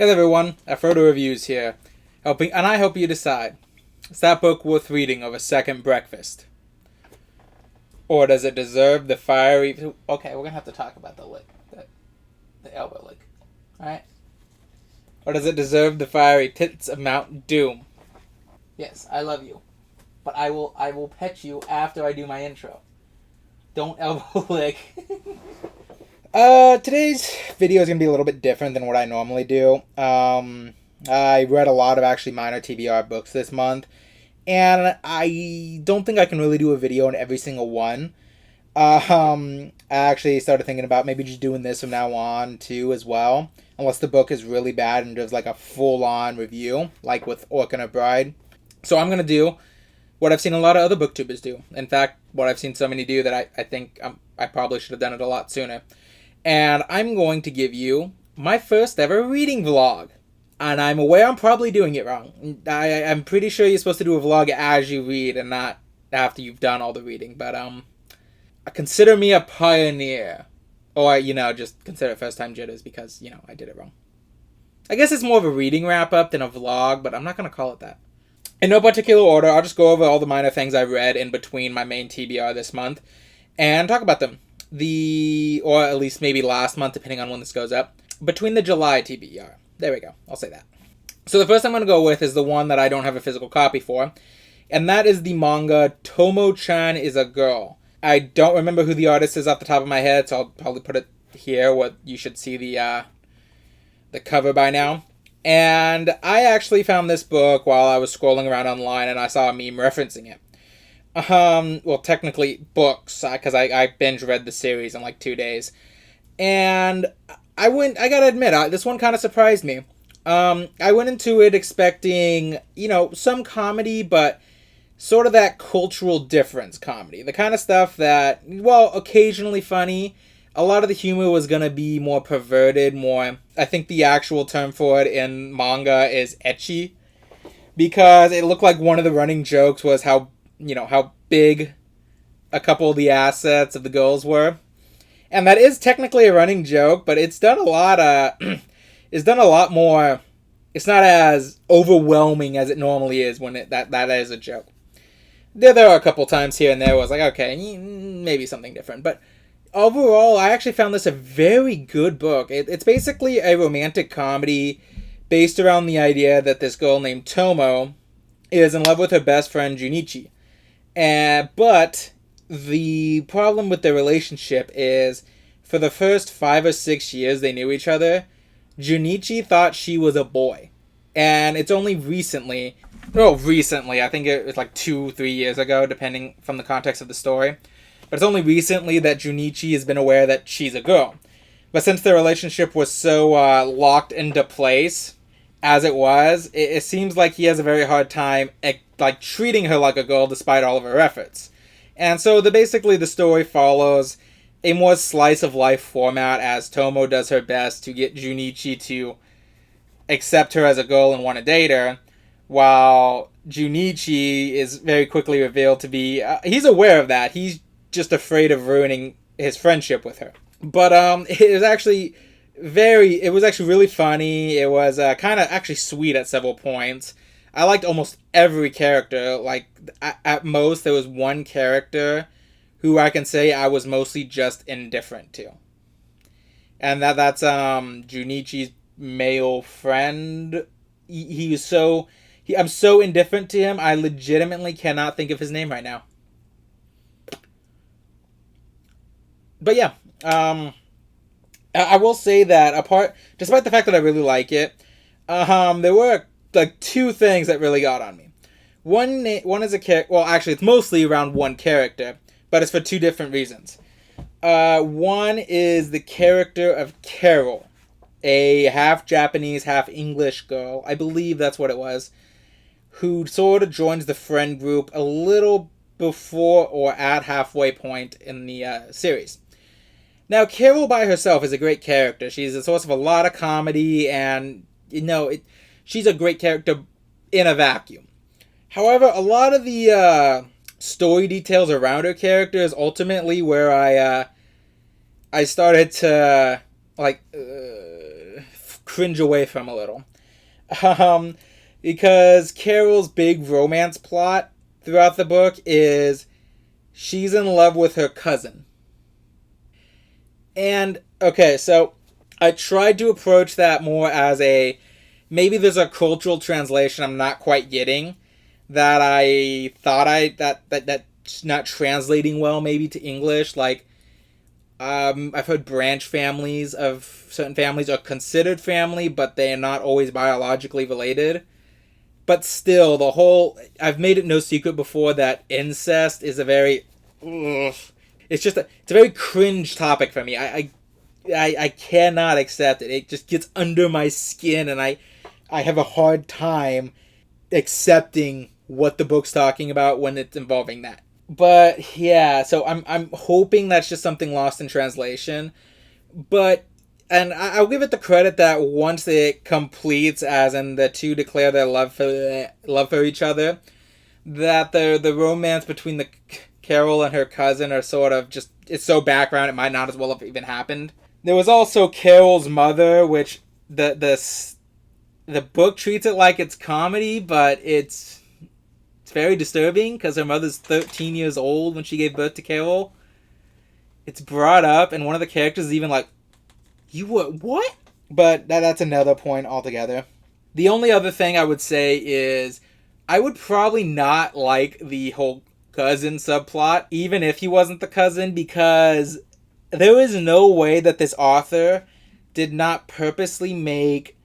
Hey there everyone, Afrodo Reviews here, and I help you decide, is that book worth reading over second breakfast? Or does it deserve the fiery... Okay, we're gonna have to talk about the lick, the elbow lick, alright? Or does it deserve the fiery tits of Mount Doom? Yes, I love you, but I will pet you after I do my intro. Don't elbow lick. Today's video is going to be a little bit different than what I normally do. I read a lot of actually minor TBR books this month, and I don't think I can really do a video on every single one. I actually started thinking about maybe just doing this from now on too as well, unless the book is really bad and just like a full-on review, like with Orc and a Bride. So I'm going to do what I've seen a lot of other booktubers do. In fact, what I've seen so many do that I think I probably should have done it a lot sooner. And I'm going to give you my first ever reading vlog. And I'm aware I'm probably doing it wrong. I'm pretty sure you're supposed to do a vlog as you read and not after you've done all the reading. But consider me a pioneer. Or, just consider it first time jitters because, I did it wrong. I guess it's more of a reading wrap-up than a vlog, but I'm not going to call it that. In no particular order, I'll just go over all the minor things I read in between my main TBR this month and talk about them. Or at least maybe last month, depending on when this goes up, between the July TBR. There we go. I'll say that. So the first I'm going to go with is the one that I don't have a physical copy for, and that is the manga Tomo-chan is a Girl. I don't remember who the artist is off the top of my head, so I'll probably put it here where you should see the cover by now. And I actually found this book while I was scrolling around online, and I saw a meme referencing it. Well, technically books, because I binge read the series in like 2 days. And I gotta admit, this one kind of surprised me. I went into it expecting, some comedy, but sort of that cultural difference comedy. The kind of stuff that, occasionally funny. A lot of the humor was gonna be more perverted, I think the actual term for it in manga is ecchi. Because it looked like one of the running jokes was how big a couple of the assets of the girls were. And that is technically a running joke, but it's done a lot more. It's not as overwhelming as it normally is when that is a joke. There are a couple times here and there where I was like, okay, maybe something different. But overall, I actually found this a very good book. It's basically a romantic comedy based around the idea that this girl named Tomo is in love with her best friend Junichi. But the problem with their relationship is, for the first 5 or 6 years they knew each other, Junichi thought she was a boy. And it's only recently, I think it was like 2-3 years ago, depending from the context of the story. But it's only recently that Junichi has been aware that she's a girl. But since their relationship was so locked into place as it was, it seems like he has a very hard time treating her like a girl despite all of her efforts. And so basically the story follows a more slice of life format as Tomo does her best to get Junichi to accept her as a girl and want to date her, while Junichi is very quickly revealed to be he's aware of that. He's just afraid of ruining his friendship with her. But it was actually really funny. It was kind of actually sweet at several points. I liked almost every character. Like, at most, there was one character who I can say I was mostly just indifferent to. And that's Junichi's male friend. I'm so indifferent to him, I legitimately cannot think of his name right now. But yeah, I will say that despite the fact that I really like it, there were like 2 things that really got on me. One is a character. Well, actually, it's mostly around one character, but it's for 2 different reasons. One is the character of Carol, a half Japanese, half English girl. I believe that's what it was, who sort of joins the friend group a little before or at halfway point in the series. Now, Carol by herself is a great character. She's a source of a lot of comedy, and she's a great character in a vacuum. However, a lot of the story details around her character is ultimately where I started to cringe away from a little. Um, because Carol's big romance plot throughout the book is she's in love with her cousin. And, okay, so I tried to approach that more as a, maybe there's a cultural translation I'm not quite getting that I thought that's not translating well maybe to English. Like, I've heard branch families of certain families are considered family, but they are not always biologically related. But still, I've made it no secret before that incest is a very, ugh, it's a very cringe topic for me. I cannot accept it. It just gets under my skin, and I have a hard time accepting what the book's talking about when it's involving that. But yeah, so I'm hoping that's just something lost in translation. But and I'll give it the credit that once it completes, as in the two declare their love for each other, that the romance between the Carol and her cousin are sort of just, it's so background it might not as well have even happened. There was also Carol's mother, which the book treats it like it's comedy, but it's very disturbing because her mother's 13 years old when she gave birth to Carol. It's brought up, and one of the characters is even like, "You were what?" But that's another point altogether. The only other thing I would say is I would probably not like the whole cousin subplot, even if he wasn't the cousin, because there is no way that this author did not purposely make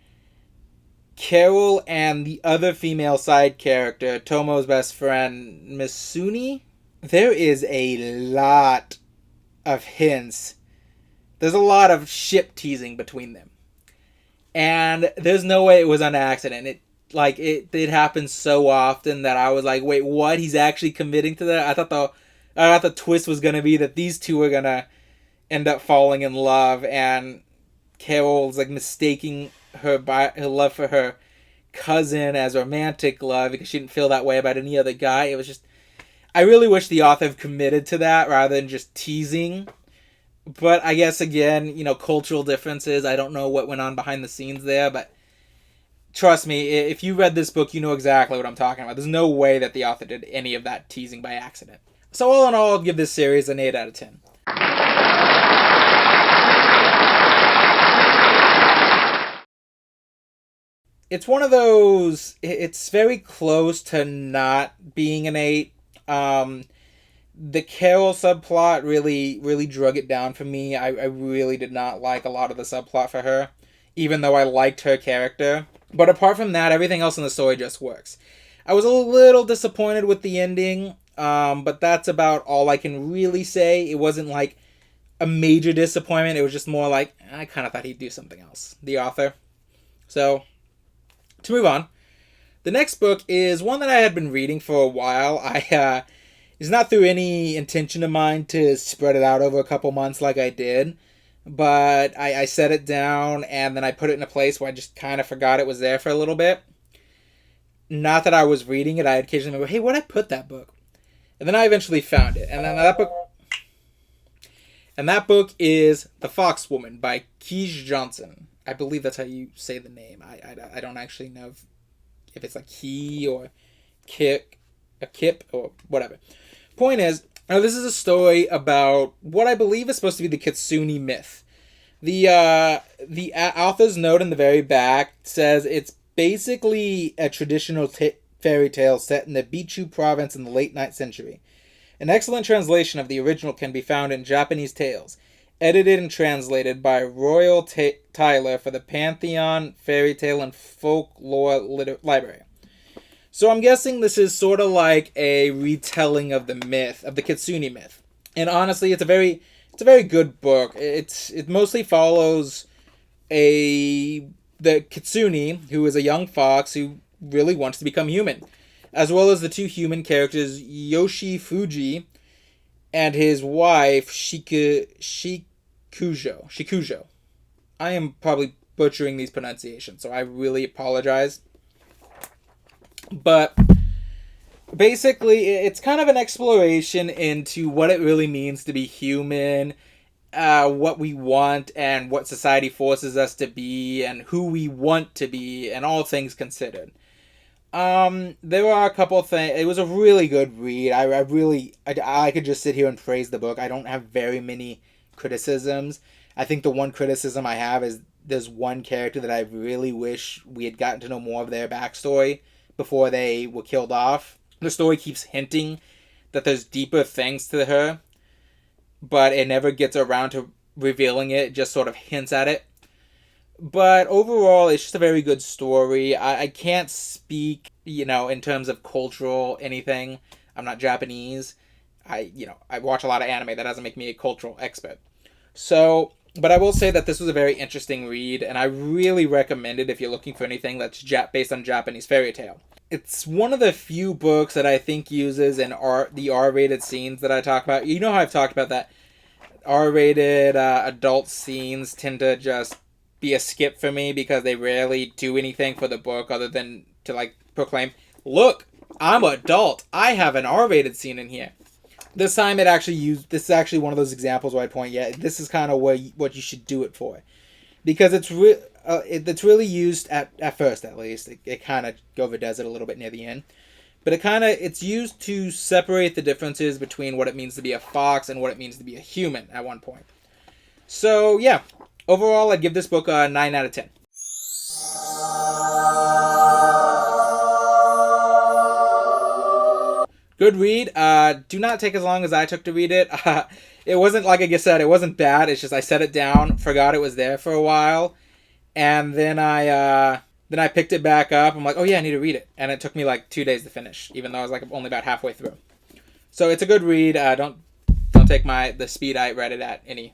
Carol and the other female side character, Tomo's best friend, Misuni, there is a lot of hints. There's a lot of ship teasing between them. And there's no way it was an accident. It happens so often that I was like, wait, what? He's actually committing to that? I thought the twist was going to be that these two are going to end up falling in love, and Carol's like mistaking her love for her cousin as romantic love because she didn't feel that way about any other guy. It was just, I really wish the author had committed to that rather than just teasing. But I guess again, cultural differences. I don't know what went on behind the scenes there, but trust me, if you read this book, you know exactly what I'm talking about. There's no way that the author did any of that teasing by accident. So all in all, I'll give this series an 8 out of 10. It's one of those, it's very close to not being an 8. The Carol subplot really drug it down for me. I really did not like a lot of the subplot for her, even though I liked her character. But apart from that, everything else in the story just works. I was a little disappointed with the ending, but that's about all I can really say. It wasn't like a major disappointment. It was just more like, I kind of thought he'd do something else, the author. So, to move on, the next book is one that I had been reading for a while. It's not through any intention of mine to spread it out over a couple months like I did, but I set it down and then I put it in a place where I just kind of forgot it was there for a little bit. Not that I was reading it, I occasionally remember, hey, where'd I put that book? And then I eventually found it, and then that book is The Fox Woman by Kij Johnson. I believe that's how you say the name. I don't actually know if it's like he or Kip or whatever. Point is, this is a story about what I believe is supposed to be the Kitsune myth. The author's note in the very back says it's basically a traditional fairy tale set in the Bichu province in the late 9th century. An excellent translation of the original can be found in Japanese Tales, edited and translated by Royal Tyler for the Pantheon Fairy Tale and Folklore Library. So I'm guessing this is sort of like a retelling of the myth, of the Kitsune myth. And honestly, it's a very good book. It mostly follows the Kitsune, who is a young fox who really wants to become human, as well as the two human characters, Yoshi Fuji and his wife, Shikujo. I am probably butchering these pronunciations, so I really apologize. But basically, it's kind of an exploration into what it really means to be human what we want and what society forces us to be and who we want to be, and all things considered. There are a couple things. It was a really good read. I could just sit here and praise the book. I don't have very many criticisms. I think the one criticism I have is there's one character that I really wish we had gotten to know more of their backstory before they were killed off. The story keeps hinting that there's deeper things to her, but it never gets around to revealing it. It just sort of hints at it. But overall, it's just a very good story. I can't speak, in terms of cultural anything. I'm not Japanese. I watch a lot of anime. That doesn't make me a cultural expert. So, but I will say that this was a very interesting read, and I really recommend it if you're looking for anything that's based on Japanese fairy tale. It's one of the few books that I think uses the R-rated scenes that I talk about. You know how I've talked about that R-rated adult scenes tend to just be a skip for me because they rarely do anything for the book other than to proclaim, look, I'm adult. I have an R-rated scene in here. This time this is actually one of those examples where I point, this is kind of what you should do it for. Because it's really used at first, at least. It kind of overdoes it a little bit near the end. But it's used to separate the differences between what it means to be a fox and what it means to be a human at one point. So, yeah. Overall, I'd give this book a 9 out of 10. Good read. Do not take as long as I took to read it. It wasn't, like I said, it wasn't bad. It's just I set it down, forgot it was there for a while, and then I picked it back up. I'm like, oh yeah, I need to read it. And it took me 2 days to finish, even though I was only about halfway through. So it's a good read. Don't take the speed I read it at any.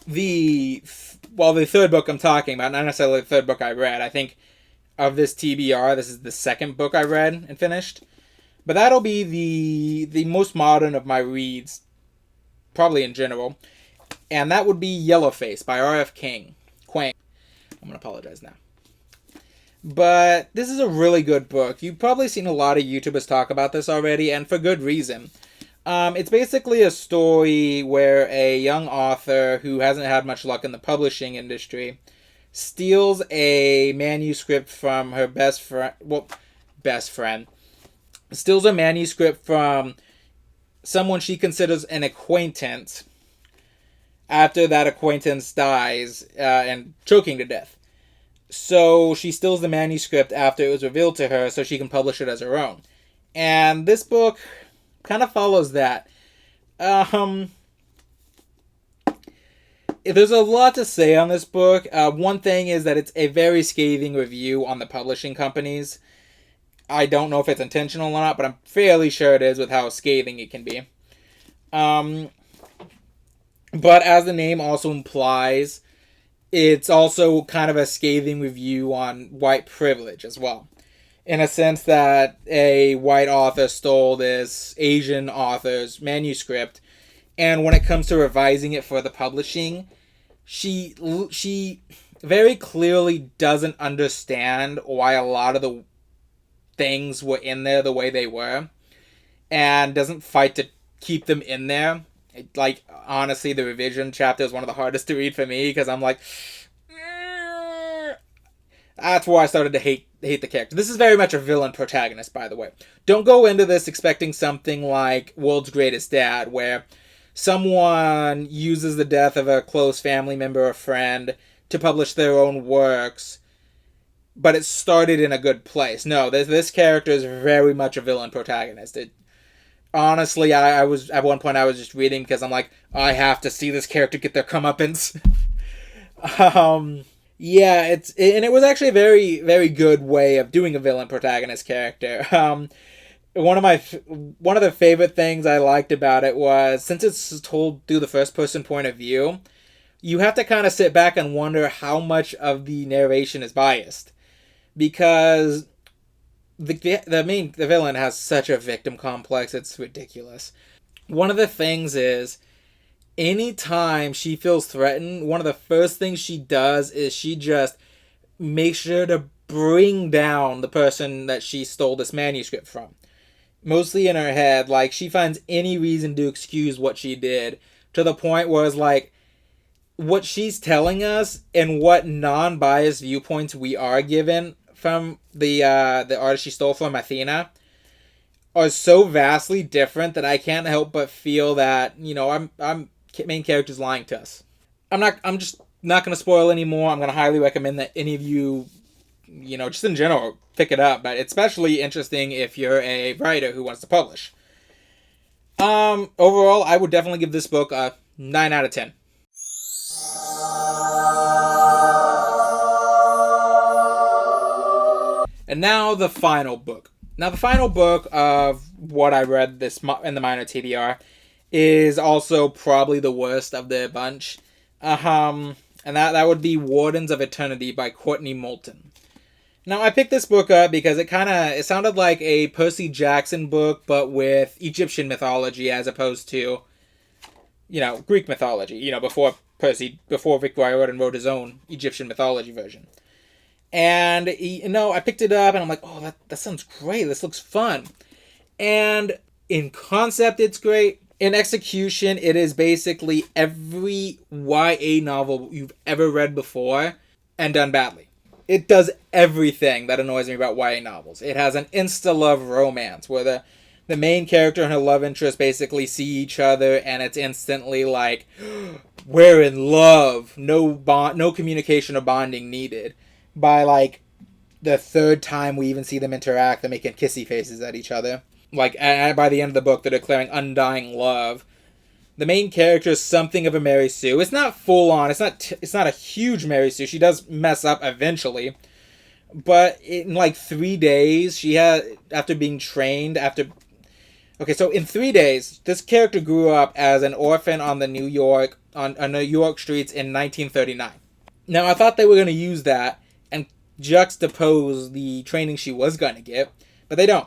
The third book I'm talking about, not necessarily the third book I read. I think of this TBR, this is the second book I read and finished. But that'll be the most modern of my reads, probably in general. And that would be Yellowface by R.F. Kuang. I'm going to apologize now. But this is a really good book. You've probably seen a lot of YouTubers talk about this already, and for good reason. It's basically a story where a young author who hasn't had much luck in the publishing industry steals a manuscript from her best friend. Steals a manuscript from someone she considers an acquaintance after that acquaintance dies and choking to death. So she steals the manuscript after it was revealed to her so she can publish it as her own. And this book kind of follows that. There's a lot to say on this book. One thing is that it's a very scathing review on the publishing companies. I don't know if it's intentional or not, but I'm fairly sure it is with how scathing it can be. But as the name also implies, it's also kind of a scathing review on white privilege as well. In a sense that a white author stole this Asian author's manuscript, and when it comes to revising it for the publishing, she very clearly doesn't understand why a lot of the things were in there the way they were, and doesn't fight to keep them in there. Honestly, the revision chapter is one of the hardest to read for me, because I'm like, that's why I started to hate the character. This is very much a villain protagonist, by the way. Don't go into this expecting something like World's Greatest Dad, where someone uses the death of a close family member or friend to publish their own works, but it started in a good place. No, this character is very much a villain protagonist. Honestly, I was at one point I was just reading because I'm like, I have to see this character get their comeuppance. Yeah, it was actually a very, very good way of doing a villain protagonist character. One of the favorite things I liked about it was, since it's told through the first person point of view, you have to kind of sit back and wonder how much of the narration is biased, because the villain has such a victim complex, it's ridiculous. One of the things is, anytime she feels threatened, one of the first things she does is she just makes sure to bring down the person that she stole this manuscript from. Mostly in her head, she finds any reason to excuse what she did, to the point where it's like, what she's telling us and what non-biased viewpoints we are given from the artist she stole from, Athena, are so vastly different that I can't help but feel that, I'm main character's lying to us. I'm just not gonna spoil anymore. I'm gonna highly recommend that any of you, just in general, pick it up. But it's especially interesting if you're a writer who wants to publish. Overall, I would definitely give this book a 9 out of 10. And now the final book. Now the final book of what I read in the minor TBR is also probably the worst of the bunch. And that would be Wardens of Eternity by Courtney Moulton. Now I picked this book up because it sounded like a Percy Jackson book, but with Egyptian mythology as opposed to, Greek mythology. Before Rick Riordan wrote his own Egyptian mythology version. And, I picked it up and I'm like, oh, that sounds great. This looks fun. And in concept, it's great. In execution, it is basically every YA novel you've ever read before and done badly. It does everything that annoys me about YA novels. It has an insta-love romance where the main character and her love interest basically see each other and it's instantly like, we're in love. No communication or bonding needed. By like the third time we even see them interact, they're making kissy faces at each other. Like, by the end of the book, they're declaring undying love. The main character is something of a Mary Sue. It's not full on. It's not a huge Mary Sue. She does mess up eventually, but in like 3 days, after being trained so in 3 days, this character grew up as an orphan on New York streets in 1939. Now I thought they were going to use that and juxtapose the training she was going to get, but they don't.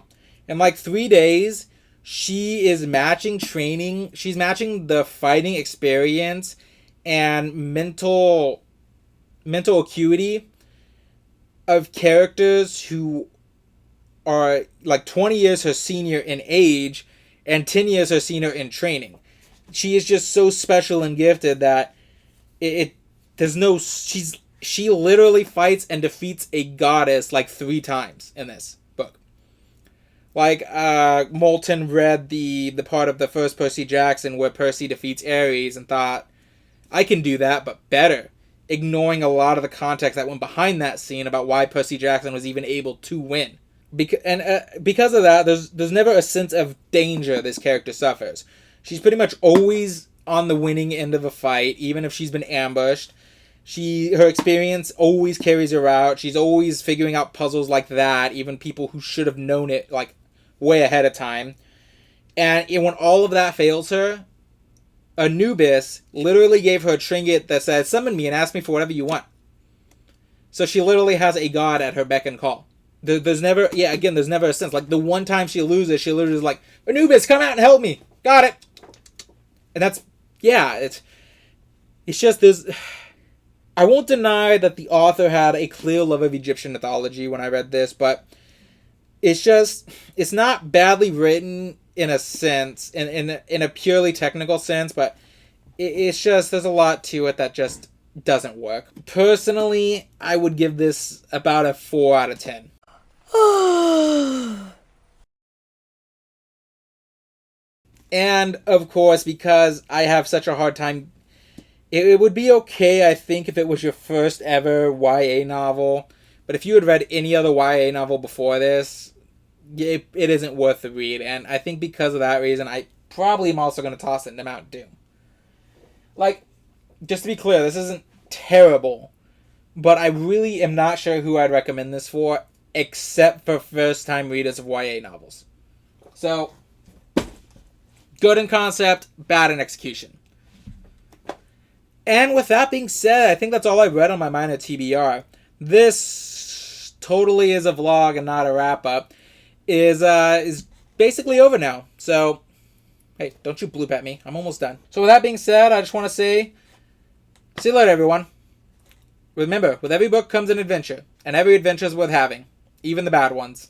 In like 3 days, she is matching training. She's matching the fighting experience and mental acuity of characters who are like 20 years her senior in age and 10 years her senior in training. She is just so special and gifted that she literally fights and defeats a goddess like 3 times in this book. Like, Moulton read the part of the first Percy Jackson where Percy defeats Ares and thought, I can do that, but better. Ignoring a lot of the context that went behind that scene about why Percy Jackson was even able to win. Because of that, there's never a sense of danger this character suffers. She's pretty much always on the winning end of a fight, even if she's been ambushed. Her experience always carries her out. She's always figuring out puzzles like that, even people who should have known it like way ahead of time. And when all of that fails her, Anubis literally gave her a trinket that says, summon me and ask me for whatever you want. So she literally has a god at her beck and call. There's never a sense. Like, the one time she loses, she literally is like, Anubis, come out and help me. Got it. And it's just this. I won't deny that the author had a clear love of Egyptian mythology when I read this, but it's not badly written in a sense, in a purely technical sense, but it's just, there's a lot to it that just doesn't work. Personally, I would give this about a 4 out of 10. And, of course, because I have such a hard time, it would be okay, I think, if it was your first ever YA novel. But if you had read any other YA novel before this, it isn't worth the read. And I think because of that reason, I probably am also going to toss it into Mount Doom. Like, just to be clear, this isn't terrible. But I really am not sure who I'd recommend this for, except for first-time readers of YA novels. So, good in concept, bad in execution. And with that being said, I think that's all I read on my minor TBR. This totally is a vlog and not a wrap-up. Is basically over now. So, hey, don't you bloop at me. I'm almost done. So with that being said, I just want to say, see you later, everyone. Remember, with every book comes an adventure, and every adventure is worth having, even the bad ones.